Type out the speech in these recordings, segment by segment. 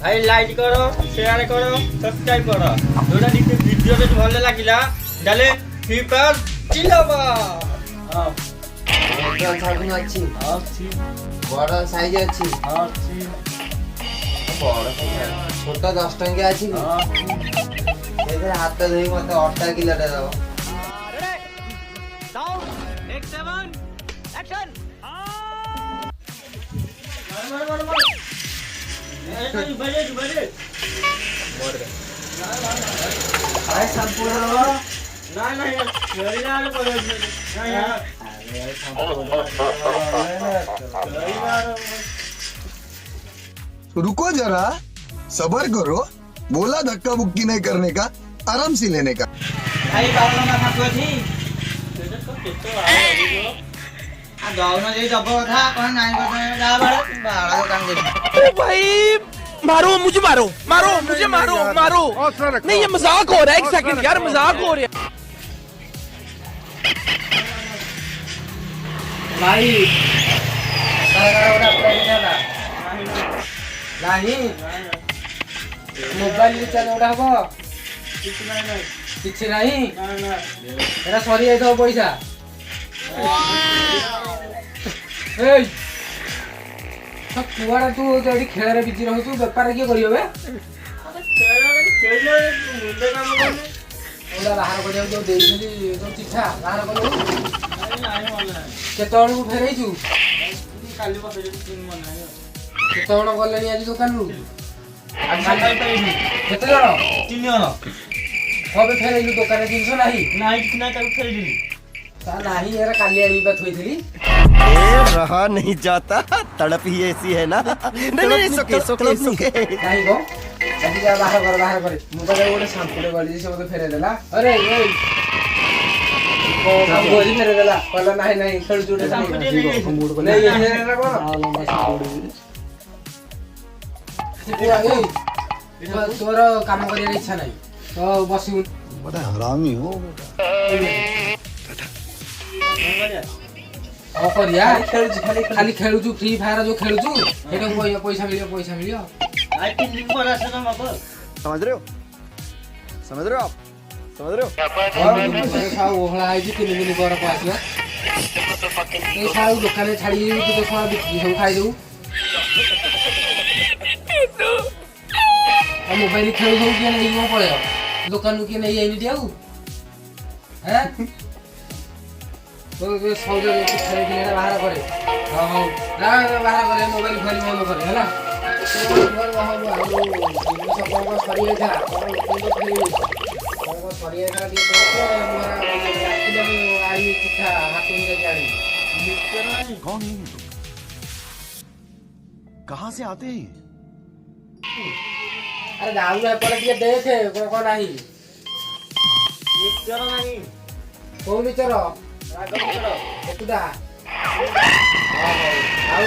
भाई लाइक करो शेयर करो सब्सक्राइब करो जोटा वीडियो रे भले लागिला डाले फ्लिपकार्ट चिल्लाबा हां एकदम साबुन अच्छी अच्छी बड़ साइज अच्छी अच्छी बड़ छोटा 10 टंकिया अच्छी एदे हाथ धोई मते 8 किलो दे दो साउंड नेक्स्ट 7 एक्शन मार ए बजे मोड़ दे भाई सब पूरा ना चोरी ना करो ना यार रुको जरा सबर करो बोला धक्का बुक्की नहीं करने का आराम से लेने का भाई बाबा ना था थी ସେଟା ତ କେତେ ବାଳ आ दौन जे दब था कोन नाई को जा बाड़ा काम दे अरे भाई मारो मुझे मारो मारो मुझे मारो मारो नहीं ये मजाक हो रहा है एक सेकंड यार मजाक हो रहा है भाई नहीं मोबाइल रिचार्ज उड़ा हो किछि नहीं एरा सरी जाई तो पैसा ए तो कुआरा तू जड़ी खेल रे बिजी रहू तू व्यापार के करियो बे ओला बाहर को जो देइली जो चिठा बाहर को केतण को फेरै छु କାଲି ବସେ ତିନି ମନ ନାହିଁ केतण गलेनी आज दुकान रु ଆଜି ସକାଳେ ତ ଏଇନି केते जण ତିନି ଜଣ कबे फेरैलु दुकान जिंस नाही ନାଇଁ କିଛି ନାହିଁ ତାକୁ ଫେରିଦେଲି ता नाही एरा काली आनी बा थोइथिली रहा नहीं जाता तड़प ही ऐसी है ना नहीं सुके नाही गो अभी जा बाहर करे मुदा गोटे शांपुरे गली से मते फेरे देला अरे ए को काम गोली फेरे देला कहला नाही खेल जुडे मूड को नहीं ये रे को लंबा शांपुरे पूरा ए तोर काम करे इच्छा नाही तो बसी बड़ा हरामी हो करिया खाली खेलुछु फ्री फायर जो खेलुछु हेटा पैसा मिलियो आज तीन दिन पर आसे ना बाबा समझ रहे हो आप समझ रहे हो खाऊ ओहला आई जी 3 दिन पर पासियो ए खाऊ दुकान छाड़ी तू तो खाऊ बिक्री सब खाई दऊ आ मोबाइल खेल हो के नहीं को पड़े दुकान के नहीं आई दियाऊ हैं तो सौदे खेल के बाहर करे हां ना बाहर करे मोबाइल खोली बंद करे हैला कौन है कहाँ से आते हैं अरे गाँव में पर दिए देखे को नहीं मिक्सर नहीं कौन मिचर राग मिक्सर एतुदा आउ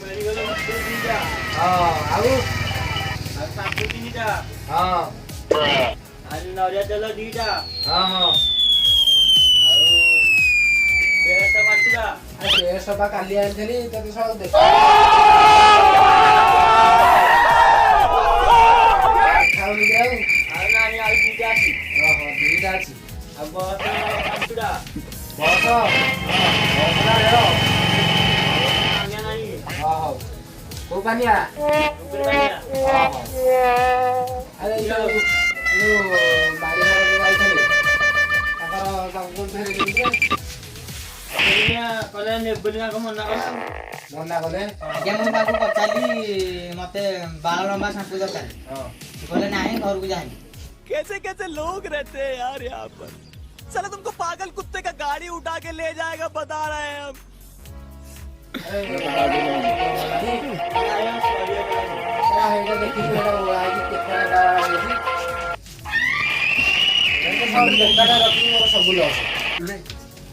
मेरी गलो मिक्सर दीजा आउ आज सापु दीजा हां आज नरिया तेल दीजा हां बेटा मातुरा ए सबा काली आइथली तते सब देख खाऊ नि जाऊ आज नानी आज दीजा छी हां दीदा छी अब मातुरा बस बसला रे आन्या नहीं हां को पानिया रुपया अरे यो बाड़ी घर जो आइथली ताकर ताको फेरे दिले कले ने बोलिना को मना कर मना कले आज्ञा मु ताको पचाली मते बाल लंबा शाम्पू दरकार बोले नहीं घर को जानी कैसे कैसे लोग रहते हैं यार यहाँ पर साला तुमको पागल कुत्ते का गाड़ी उठा के ले जाएगा बता रहे हैं हम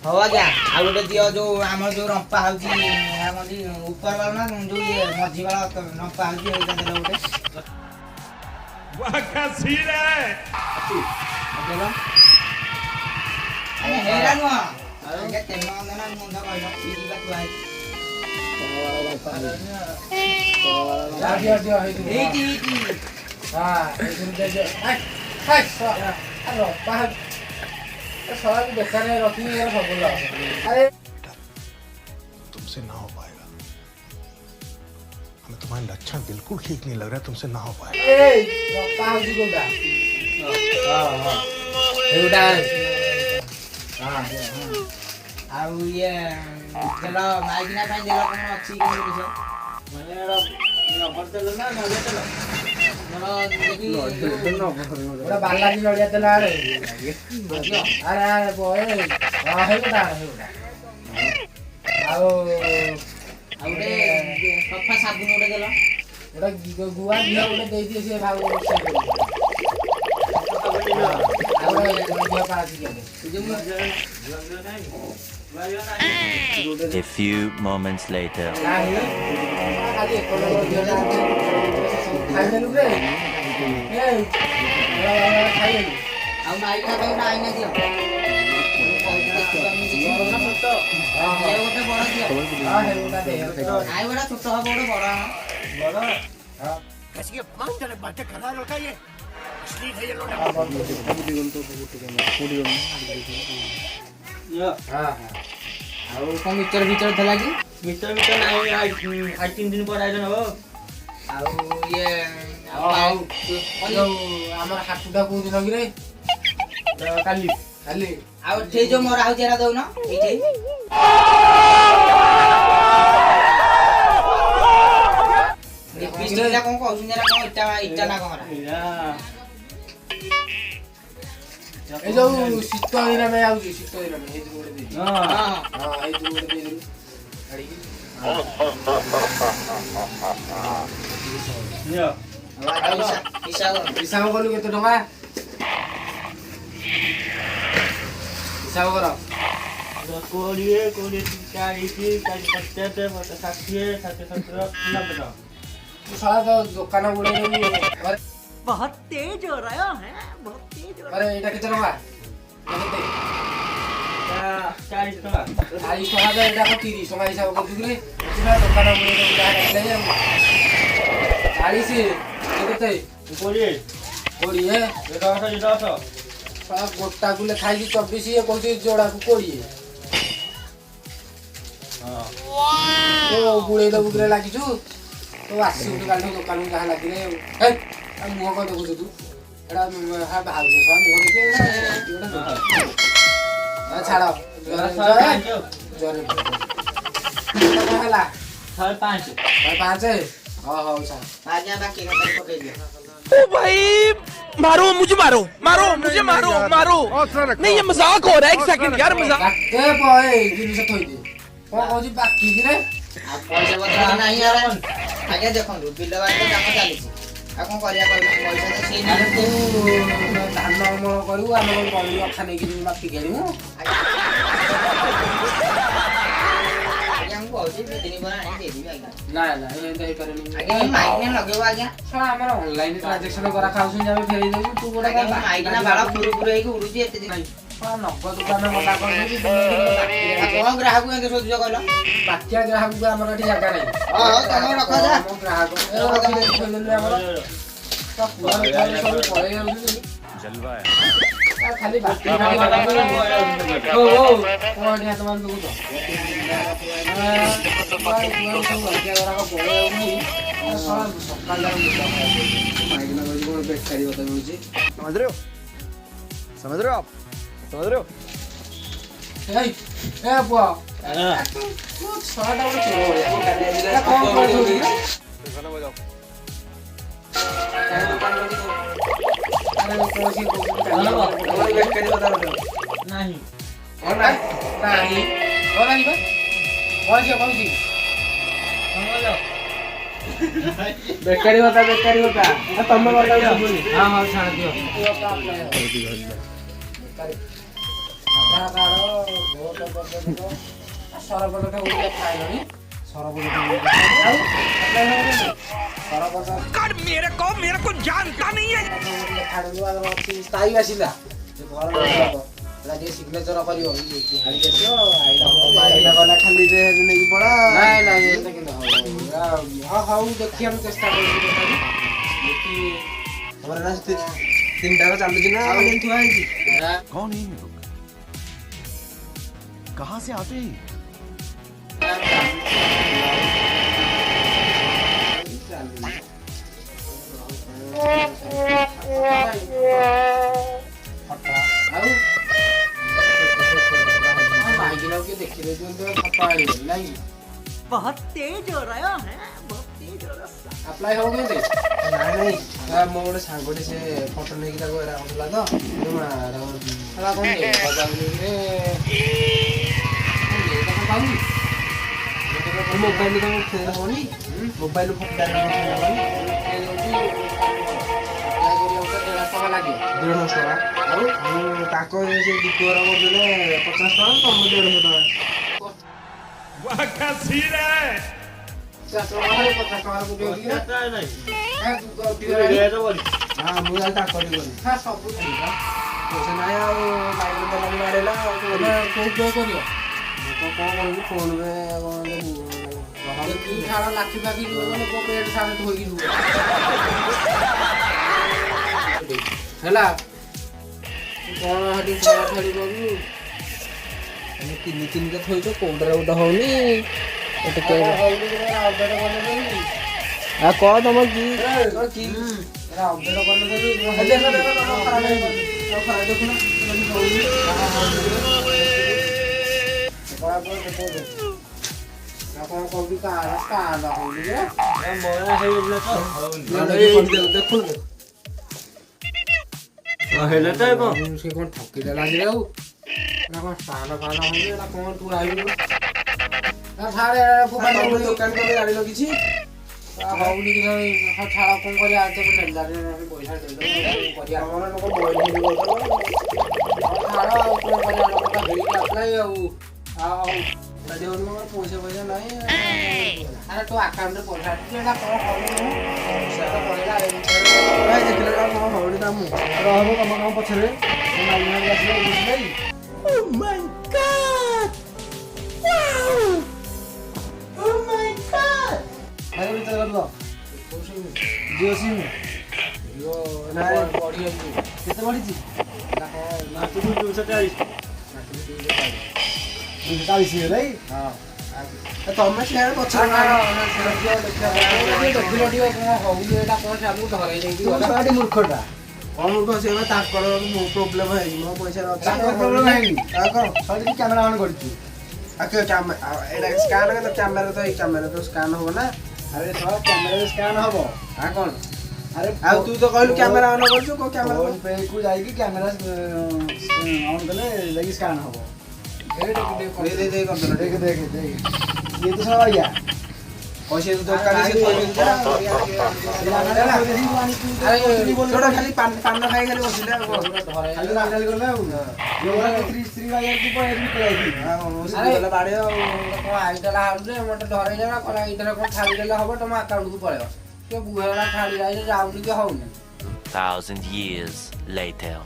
हो आज्ञा आ गोटे दियो जो आम जो रंपा होची ऊपर वाला ना जो ये मझी वाला रंपा होची एटा देला गोटे वाह क्या सीन है देला अरे हेरा नो आज्ञा तेल ना मुंडा कहलो ई बात भाई ଦିଅ ଦିଅ ହେଇଠି ଏଇଠି ଏଇଠି ହଁ ହେଇଠି ଦେ ହାଇ ହାଇ ଆଲୋ ବାହାର ସଳାକୁ ବେକାରରେ ରଖିକି ସବୁ ଲାଭ ଆରେ तुमसे ना हो पाएगा हमें तुम्हारे लक्षण बिल्कुल ठीक नहीं लग रहा है तुमसे ना हो पाएगा এই ରପା ହଉଛି କୋଉଟା ଏଇଟା ଆଉ ଇଏ ଦେଲ ମାଇକିନା ପାଇଁ ଦେଲ କଣ ଅଛି କଣ ବିଷୟ ଗୋଟେ ବାଲାଜୀ ନଡ଼ିଆ ତେଲ ଆରେ ଆରେ ଆରେ ବଏ ହେଇଗୋଟା ହେଇଗୋଟା ଆଉ ଆଉ ଗୋଟେ ସଫା ସାବୁନ ଗୋଟେ ଦେଲ ଗୋଟେ ଗୁଆ ଘିଅ ଗୋଟେ ଦେଇଦିଏ ସିଏ ଭାଉ ରୋଷେଇ କରିବ ଆଉ ଗୋଟେ ଘିଅ ପାଆଛି କେବେ A few moments later. ନାହିଁ ଖାଲି ଏକ ନମ୍ବର ଘିଅଟା ଖାଇଦେଲୁ ରେ ଏଇ ଖାଇଦେଲୁ ଆଉ ମାଇକିନା ପାଇଁ ଗୋଟେ ଆଇନା ଦିଅ ଗୋଟେ ବଡ ଦିଅ ହଁ ହେଇଗୋଟା ଦେ ଆଇ ଗୋଟେ ଛୋଟ ହବ ଗୋଟେ ବଡ ବଡ कैसी ये मांग बातें कर रहा है लड़का ये असली है ये लौंडा ଇଏ ହଁ ହଁ ଆଉ କଣ ମିଚର ଭିତର ଥିଲା କି ମିଟର ମିଟର ନାହିଁ ଆଇ 3 ଦିନ ପରେ ଆଇଲେ ହବ ଆଉ ଇଏ ଆଉ ଯୋଉ ଆମର ହାଟୁଟା କୋଉ ଦିନ କି ରେ କାଲି କାଲି ଆଉ ଏଠି ଯୋଉ ମରା ହଉଛି ଏରା ଦଉନ ଏଇଠି ପିସ୍ଟିଟା କଣ କହୁଛନ୍ତି ଏରା କଣ ଇଟା ଇଟା ନା କଣ ଏରା ଏ ଯୋଉ ଶୀତ ଦିନ ପାଇଁ ଆଉଛି ଶୀତ ଦିନ ପାଇଁ ହେଇଥିରୁ ଗୋଟେ ଦେଇଛି ହଁ ହଁ ହଁ ହେଇଥିରୁ ଗୋଟେ ଦେଇଦେଲୁ ଆଡ଼ିକି ନିଅ ହିସାବ କର ହିସାବ କଲୁ କେତେ ଟଙ୍କା ହିସାବ କର 20 40 40 50 60 70 90 ଶଳା ତ ଦୋକାନ ବୁଲେଇ ଘରେ बहुत तेज हो रहा है बहुत तेज हो ଆରେ ଏଇଟା କେତେ ଟଙ୍କା କେତେ 40 ଟଙ୍କା 40 ଟଙ୍କା ତ ଏଇଟା 30 ଟଙ୍କା ହିସାବ କରୁଛୁ କି ଦୋକାନ ବୁଲେଇ ଯାହା ଡାକିଲେ 40 କେତେ 20 କୋଡ଼ିଏ 10 ଗୋଟାକୁ ଲେଖାଇଛି 24 ଇଏ କହୁଛି ଯୋଡ଼ାକୁ 20 ବୁଳେଇ ଦବୁ କିରେ ଲାଗିଛୁ ତୁ ଆସିବୁ କାଲି ଦୋକାନକୁ ଯାହା ଲାଗିଲେ ଆଉ ମୁହଁ କଣ ଦେଖୁଛୁ ତୁ ଏଇଟା ଭାଉଜ ମୁହଁ ଦେଖି ଛାଡ଼ ହେଲା 5 ପାଞ୍ଚ ହଁ ହଉ ଛାଡ଼ ଆଜ୍ଞା ବାକି କଥା ପକେଇ ଦିଅ ओ भाई मारो मुझे मारो मारो मुझे मारो मारो नहीं ये मजाक हो रहा है एक सेकंड यार मजाक ଡାକେ ପଏ ଜିନିଷ ଥୋଇଦେ କଣ କହୁଛି ବାକି କିରେ ଆଉ ପଇସା ପତ୍ର ନାହିଁ ଆରେ ଆଜ୍ଞା ଦେଖନ୍ତୁ ବିଲ ବାଡ଼ି କାମ ଚାଲିଛି ଆଉ କଣ କରିବା କହିଲେ ପଇସା ତ ସେଇ ଆରେ ତୁ ଧାନ ଅମଳ କରିବୁ ଆମେ କଣ କରିବୁ ଅଖା ନେଇକି ଯିବୁ ବାକି କିଣିବୁ ଆଜ୍ଞା ମୁଁ କହୁଛି 2 ଦିନ ପରେ ଆଣିକି ଦେଇଦେବି ଆଜ୍ଞା ନା ନା ଏମିତି ହେଇପାରିବନି ଆଜ୍ଞା ମୁଁ ମାଇକିନା ଲଗେଇବ ଆଜ୍ଞା ଶଳା ଆମର ଅନଲାଇନ ଟ୍ରାଞ୍ଜାକ୍ସନ କରା ଖାଉଛନ୍ତି ଆମେ ଫେରେଇ ଦେବୁ ତୁ ଗୋଟେ ଆଜ୍ଞା ମୁଁ ମାଇକିନା ବାଳ ପୁରୁ ପୁରୁ ହେଇକି ଉଡୁଛି ଏତେ ଦିନ ଶଳା ନଗଦ ଆମେ ମନା କରିଦେବି କଣ ଗ୍ରାହକକୁ ଏମିତି ସୋଧୁଛ କହିଲ ବାକିଆ ଗ୍ରାହକକୁ ଆମର ଏଠି ଜାଗା ନାହିଁ ହଉ ତମେ ରଖ ଯା ଆମ ଗ୍ରାହକ ରଖିଦେଲୁ ଆମର ପୁରା ସବୁ ପଳେଇ ଯାଉଛନ୍ତି ଖାଲି ବାକି କଣ ଏଠି ହାତ ମାରି ଦଉଛ ସକାଳ ବେକାରୀ କଥା ମିଳୁଛି समझ रहे हो समझ रहे हो आप समझ रहे हो ଏଇ ଏ ପୁଅ ଶଳାଟା ଗୋଟେ ଚୋର ଭଳିଆ କଣ କରୁଛୁ ବେକାରୀ କଥା ନାହିଁ ବେକାରୀ କଥା ତମେ ହଁ ହଁ ଛାଣ ଦିଅ ସରପଞ୍ଚ ଖାଇଲଣି मेरे को जानता नहीं है ସ୍ଥାୟୀ ବାସିନ୍ଦା ସିଗ୍ନେଚର କରିବ ଖାଲି ନେଇକି ପଳା ନାଇଁ ନାଇଁ ଏଇଟା କେମିତି ହବ? ହଁ ହଉ ଦେଖିବା ମୁଁ ଚେଷ୍ଟା କରୁଛି ତଥାପି। ଦେଖି ଆମର ନା ତିନିଟାକ ଚାଲୁଛି ନା ଆଉ ଏମିତି ଥୁଆ ହେଇଛି? कौन है ये लोग? कहाँ से आते हैं? बहुत तेज हो रहा है बहुत तेज हो रहा है ଆପ୍ଲାଏ ହବ କେମିତି? ନାଇଁ ନାଇଁ ମୋ ଗୋଟେ ସାଙ୍ଗଟେ ସେ ଫଟୋ ନେଇକି ତାକୁ ଏରା ଆଣୁଥିଲା ତ ହେଲା କଣ ମୋବାଇଲ ତମ ଫେର ହବନି ମୋବାଇଲ ଫଟୋ ଲାଗିବ 150 ଟଙ୍କା ଆଉ ତାଙ୍କ ସେ ଦୀପୁର ବଦଳେ 50 ଟଙ୍କା ତମ 150 ଟଙ୍କା ହେଲା କଣ ତିନି ତିନିଟା ଥୋଇଛ କୋଉଟାରେ ଗୋଟେ ହଉନି କହ ତମ କି ସେ କଣ ଠକିଲା ଲାଗିଲେ ଆଉ ନା କଣ ସ୍ଥାନ ଫାନ ହଉଛି ନା କଣ ତୁ ଆଇଲୁ ଦୋକାନ କଲେ ଜାଣିଲ କିଛି ହଉନି କି ଛାଳ କଣ କରିବା ଆଜି ନେଲାରେ ପଇସା କରିବା ଲୋକ ଛାଳ ଆଉ କଣ କରିବା ଲୋକ ହେଇକି ଆପ୍ଲାଏ ଆଉ ପଇସା ପଇସା ନାହିଁ ଆରେ ତୋ ଆକାଉଣ୍ଟରେ ପଇସା ଅଛି ଏଇଟା କଣ ଦେଖିଲେ କଣ ହଉନି ତା ମୁଁ ହବ ତମ କାମ ପଛରେ Oh my god! Wow! Oh my god! Jio sim କେତେ ବଢିଛି 240 ଭାଇ ତମେ ସିଆଡେ ପଛରେ ଦେଖିଲ ଟିକେ କଣ ହଉଛି ଏଇଟା କଣ ଚାଲୁ ଧରେଇ ଦେଇକି ମୂର୍ଖଟା କଣ ମୂର୍ଖ ସେ ତାଙ୍କର ପ୍ରୋବ୍ଲେମ ହେଇଛି ମୋ ପଇସାରେ ଅଛି କ୍ୟାମେରା ଅନ୍ କରିଛୁ ଏଇଟା ସ୍କାନ କ୍ୟାମେରା ତ ଏଇ କ୍ୟାମେରା ତ ସ୍କାନ ହବ ନା ଆରେ କ୍ୟାମେରା ସ୍କାନ ହବ ଆଉ କଣ ଆରେ ଆଉ ତୁ ତ କହିଲୁ କ୍ୟାମେରା ଅନ୍ କରୁଛୁ କୋଉ କ୍ୟାମେରା ଫୋନ ପେ କୁ ଯାଇକି କ୍ୟାମେରା ଅନ୍ କଲେ ଯାଇକି ସ୍କାନ ହବ ଦେଖ ଇଏ ତ ସବୁ ଆଜ୍ଞା ପଇସା ତ ଦୋକାନ ସେ ଖାଲି ପାନ ଖାଇ ଖାଲି ବସିଲେ ଆଉ ଖାଲି ଗଲେ ଆଉ ସ୍ତ୍ରୀ ବାଡେ ଆଉ କଣ ଆଇଥିଲା ହାଉଲେ ମତେ ଡରେଇ ଦେଲା କଣ ଏଇଟାରେ କଣ ଛାଡ଼ିଦେଲେ ହବ ତମ ଆକାଉଣ୍ଟକୁ ପଳେଇବ ସେ ବୁହେଲା ଛାଡ଼ି ଯାଇ ଯାଉନି କି ହଉନି 1,000 years later.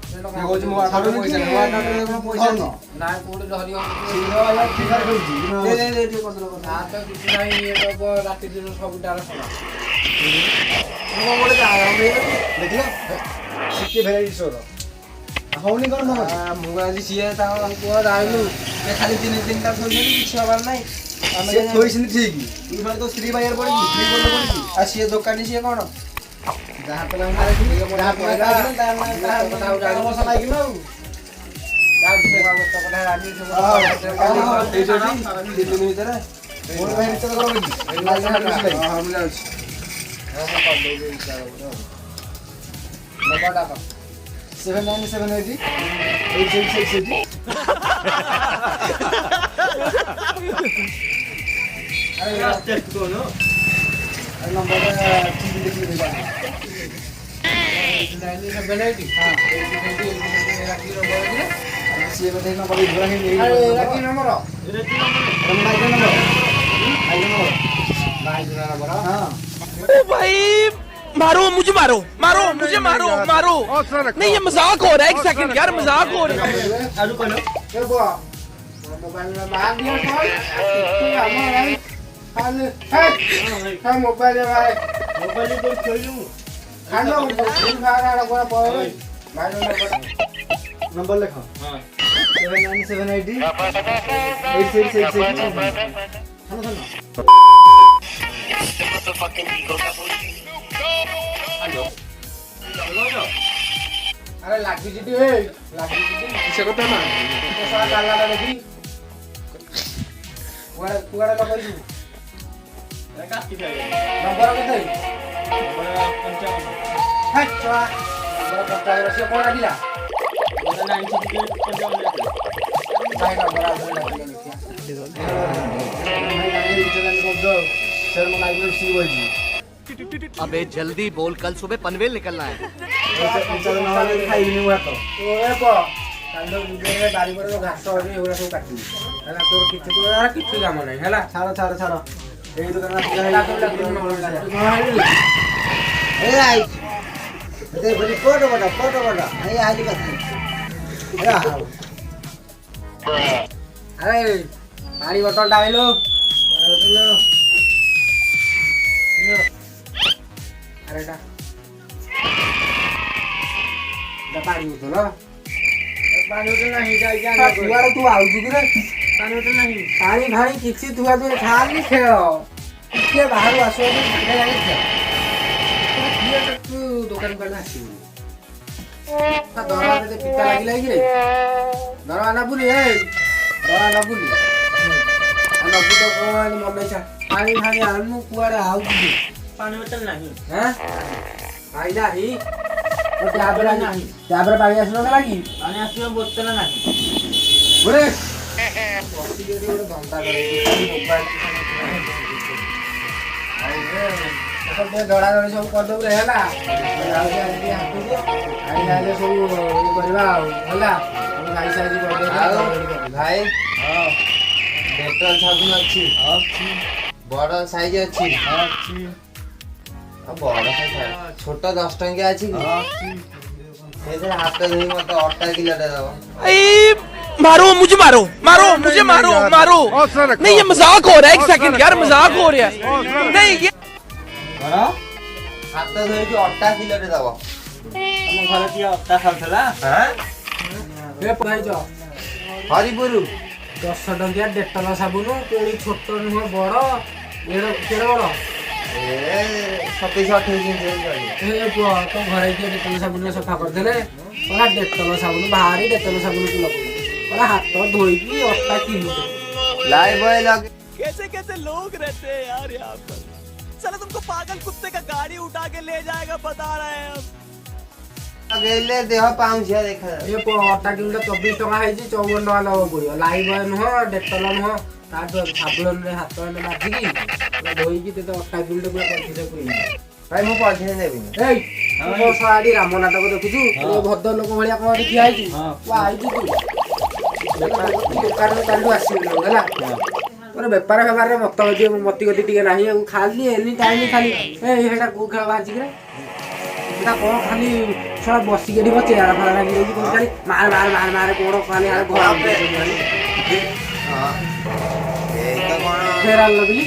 ହଉନି କଣ ମୁଁ ଆଜି ସିଏ ତାଙ୍କ ପୁଅ ଯାଇଲୁ ଖାଲି ତିନିଟା ଥୋଇଛନ୍ତି କିଛି ହବାର ନାହିଁ ଥୋଇଛନ୍ତି ଠିକ ତ ସ୍ତ୍ରୀ ବାଇରେ ପଡିଛି ଆଉ ସିଏ ଦୋକାନୀ ସିଏ କଣ ଯାହା ପିଲା भाई मारो मुझे मारो मारो मुझे मारो मारो नहीं ये मजाक हो रहा है एक सेकंड यार मजाक हो रहा है ଖାଲି ହେ ମୋବାଇଲ ଭାଇ ମୋବାଇଲ ତ ଖେଳିଲୁ ଖାଲି ଫ୍ରି ଫାୟାର ଆଡ କୋଆ ପଳେ ଭାଇ ନମ୍ବର ଲେଖ ହଁ 7978 अरे लागी जीटी हे लागी जीटी किसे को ना तो सारा काला ला देखी कुआडा ला पैसु काटी दे नंबर केते नंबर 55 हे चला नंबर 55 से कोन आदिला 9055 भाई नंबर आ गया सर मैं लाइव सी बोली अबे जल्दी बोल, कल सुबह पनवेल निकलना है। चल नवाले खाई नहीं हुआ तो ओए पो कालो बिगरे बारी पर घास अरे एवरा सब काटी हैला तोर किछ तो यार किछ काम नहीं हैला छाड़ एई तो करना हैला तो ए आई ते बड़ी फोटो बड़ा आई आली का अरे पानी बोतल डालो अरे दा पानी बोतल नहीं जाई जाने दुआर तू आउ छु रे पानी बोतल नहीं पानी भाई किछि दुआ तू खाली खेल के बाहर आसो तो खाने लागे खेल ये तू दुकान पर आसी ता दरवाजा ते पिता लागी रे दरवाजा बुली ए दरवाजा बुली अन बुतो कोन मन इच्छा पानी खाली आनु कुआरे आउ छु पानी बोतल नहीं हैं आई नहीं और त्याबरा पानी आसनो ना लागी पानी आसियो बोतल नहीं ओरे बसी के ओरे धंदा करे मोबाइल सब दे दौड़ा दौड़ी सब कर दो रे हैला आउ जे आज हाथ दियो आई आले सब ये करबा हैला हम भाई साजी कर दे भाई हां डेटल साबुन अछि बड़ साइज अछि बड़ साइज छोट 10 टंकिया अछि से हाथ धोई मत 8 किलो दे दबो मारो मुझे मारो मुझे मारो नहीं ये मजाक हो रहा है, एक सेकंड यार मजाक हो रहा है नहीं ये बड़ा हाथ धोई कि 8 किलो दे दबो हम घर की अट्टा खालथला हां ए पकाई जो हरिपुरु 10 टंकिया डेटल साबुन कोड़ी छोट नुह बड़ एडो केडो बड़ ए 27 28 इंच ए पुआ तो घरे के डेटल साबुन सफा कर देले ओला डेटल साबुन भारी डेटल साबुन तू लगो ओला हाथ धोई की 8 किलो लाइव बॉय लग कैसे कैसे लोग रहते हैं यार यहाँ पर। चलो तुमको पागल कुत्ते का गाड़ी उठा के ले जाएगा बता रहे हैं हम। गेले देह पाउछिया देखा ए पो 8 किलो 24 टका है जी 54 टका लगो पड़ियो लाइव बॉय नुह डेटल नुह ता साबुन रे हाथ में बाजी की धोई की ते 8 किलो पूरा कर से पूरी भाई मु पढ़े नेबी ए तू साडी राम नाटक देखुछु ओ भद्र लोक भलिया कोन ठिया आइची वा आइची तू दुकान में चालू आसी होला तोर व्यापार व्यापार रे मत गति टिके नाही खाली एनी टाइम खाली ए हेडा को खेल बाजी रे एटा कोन खाली सब बसी के दिबो चेहरा फला लागी रही कोन खाली मार कोन खाली घर पे हां ए तो कोन फेरा लगली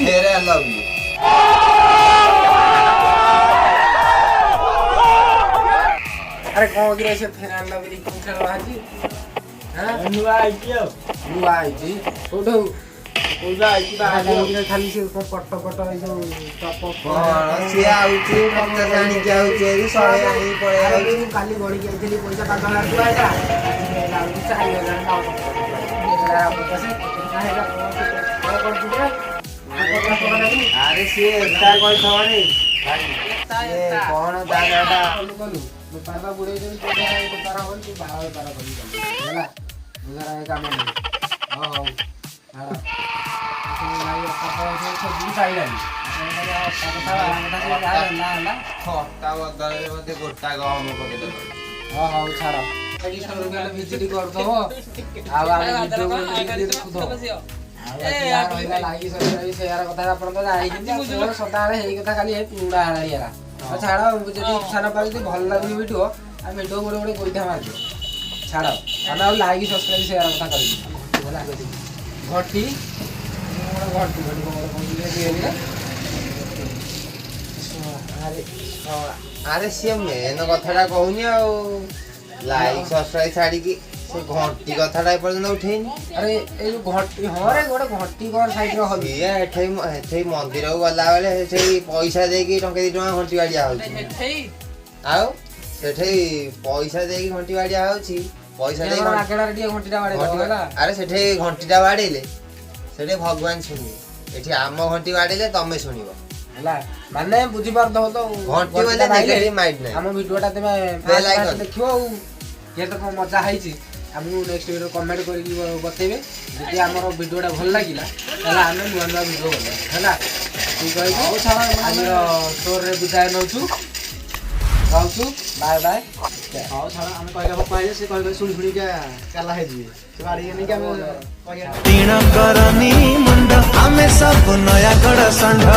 अरे कौन गिरे से फेरा लगली कोन खेल बाजी हां नुआ आइयो नुआ आइजी ओडो ओजा आइजी बा गिरे खाली से पट ए जो टप से आउची मत जानी के आउची रे सळे आनी पळे आउची काली गड़ी के थली पैसा 5000 दुआ आइता आउची 4000 ना अरे से एकटा कोई थोड़ी ये कौन दादाटा पापा बुढ़े दिन तो तारा होल तू बाहर तारा बनी हैला गुजारा है काम नहीं हां हां हां भाई पापा से सब दूर आई रही खट्टा बदले मते गोटा गहम पके दे हां हां छाड़ा 100 रुपया विजिट कर दो आ वीडियो को देखु दो यार होइला लागी सही शेयर कथा आपण तो जाई कि सदाळे हेई कथा खाली हे पुडा हालियाला छाड़ा जदी इच्छा न पाई भल लागि वीडियो आ वीडियो गोडे गोइठा मार दो छाड़ा आना लाइक सब्सक्राइब शेयर कथा करी होला घटी ଘଣ୍ଟି ଘଣ୍ଟି କଣ କହୁଥିଲେ ଦିଏନି ଆରେ ସିଏ ମେନ୍ କଥାଟା କହୁନି ଆଉ ଲାଇକ୍ ସବସ୍କ୍ରାଇବ ଛାଡିକି ସେ ଘଣ୍ଟି କଥାଟା ଏପର୍ଯ୍ୟନ୍ତ ଉଠେଇନି। ଆରେ ଏଇ ଯୋଉ ଘଣ୍ଟି ହଁ ରେ ଗୋଟେ ଘଣ୍ଟି କଣ ସାଇଡରେ ହଲି ଇଏ ଏଠେଇ ମନ୍ଦିରକୁ ଗଲାବେଳେ ସେଠେଇ ପଇସା ଦେଇକି ଟଙ୍କା 2 ଟଙ୍କା ଘଣ୍ଟି ବାଡିଆ ହଉଛି ଆଉ ସେଠେଇ ପଇସା ଦେଇକି ଘଣ୍ଟି ବାଡିଆ ହଉଛି ପଇସା ଦେଇକି ମାଗଣାରେ ଟିକେ ଘଣ୍ଟିଟା ବାଡେଇ ଦବ ହେଲା। ଆରେ ସେଠି ଘଣ୍ଟିଟା ବାଡେଇଲେ ସେଠି ଭଗବାନ ଶୁଣିବେ ଏଠି ଆମ ଘଣ୍ଟି ବାଡେଇଲେ ତମେ ଶୁଣିବ ହେଲା ମାନେ ବୁଝିପାରୁଥିବ ତ ଘଣ୍ଟି ବୋଲେ ନେଗେଟିଭ ମାଇଣ୍ଡ ନାହିଁ। ଆମ ଭିଡିଓଟା ତମେ Bell icon। ଫାଷ୍ଟ ଦେଖିବ ଆଉ ଇଏ ତ କଣ ମଜା ହେଇଛି ଆମକୁ ନେକ୍ସଟ ଭିଡିଓ କମେଣ୍ଟ କରିକି ବତେଇବେ ଯଦି ଆମର ଭିଡିଓଟା ଭଲ ଲାଗିଲା ତାହେଲେ ଆମେ ନୂଆ ନୂଆ ଭିଡିଓ କରିବା ହେଲା। ତୁ କହିକି ଆଜିର ଷ୍ଟୋରରେ ବିଦାୟ ନେଉଛୁ ରହୁଛୁ ବାଏ ବାଏ। ହଉ ଛାଡ଼ ଆମେ କହିଲା କହିଲେ ସେ କହିବେ ଶୁଣି ଶୁଣିକା କାଲା ହେଇଯିବେ ସେ ବାଡ଼ିବେନି କି ଆମେ କହିବା तीण करनी मुंड आमे सब नया गढ़ षंढ।